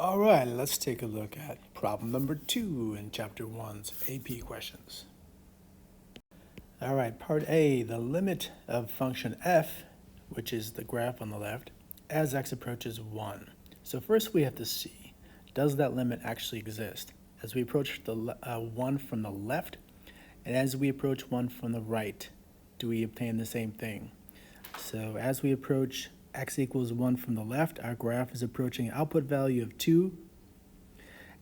All right, let's take a look at problem number 2 in chapter 1's AP questions. All right, part A, the limit of function f, which is the graph on the left, as x approaches 1. So first we have to see, does that limit actually exist? As we approach the 1 from the left, and as we approach 1 from the right, do we obtain the same thing? So as we approach x equals 1 from the left, our graph is approaching an output value of 2.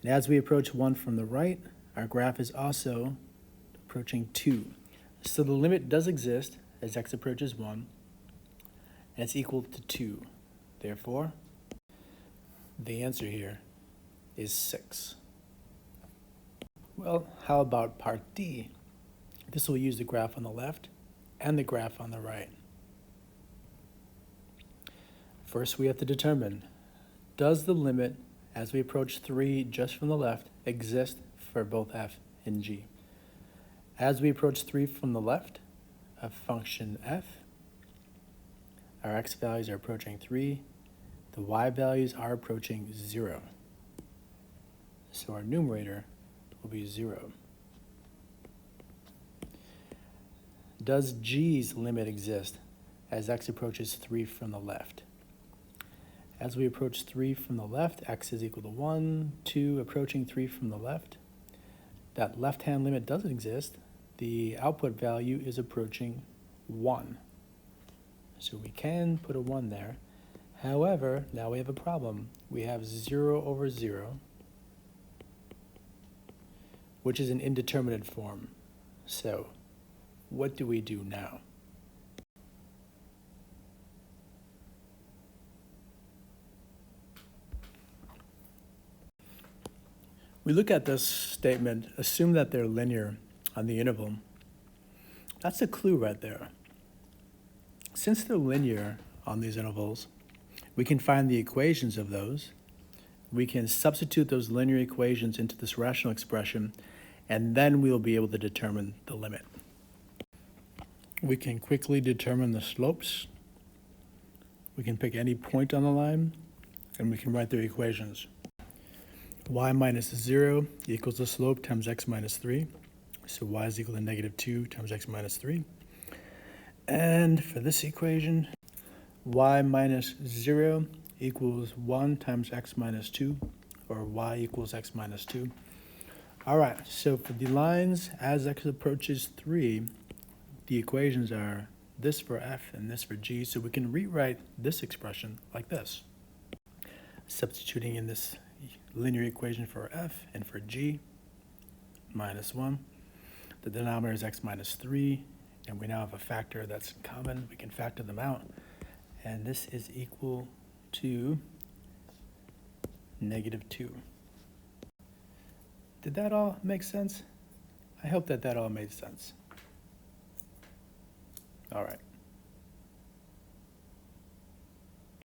And as we approach 1 from the right, our graph is also approaching 2. So the limit does exist as x approaches 1, and it's equal to 2. Therefore, the answer here is 6. Well, how about part D? This will use the graph on the left and the graph on the right. First, we have to determine, does the limit as we approach 3 just from the left exist for both f and g? As we approach 3 from the left of function f, our x values are approaching 3, the y values are approaching 0. So our numerator will be 0. Does g's limit exist as x approaches 3 from the left? As we approach 3 from the left, x is equal to 1, 2, approaching 3 from the left. That left-hand limit doesn't exist. The output value is approaching 1. So we can put a 1 there. However, now we have a problem. We have 0 over 0, which is an indeterminate form. So what do we do now? We look at this statement, assume that they're linear on the interval. That's a clue right there. Since they're linear on these intervals, we can find the equations of those. We can substitute those linear equations into this rational expression, and then we'll be able to determine the limit. We can quickly determine the slopes. We can pick any point on the line, and we can write their equations. Y minus 0 equals the slope times x minus 3. So y is equal to negative 2 times x minus 3. And for this equation, y minus 0 equals 1 times x minus 2, or y equals x minus 2. All right, so for the lines as x approaches 3, the equations are this for f and this for g, so we can rewrite this expression like this. Substituting in this linear equation for f and for g, minus 1. The denominator is x minus 3, and we now have a factor that's common. We can factor them out, and this is equal to negative 2. Did that all make sense? I hope that all made sense. All right.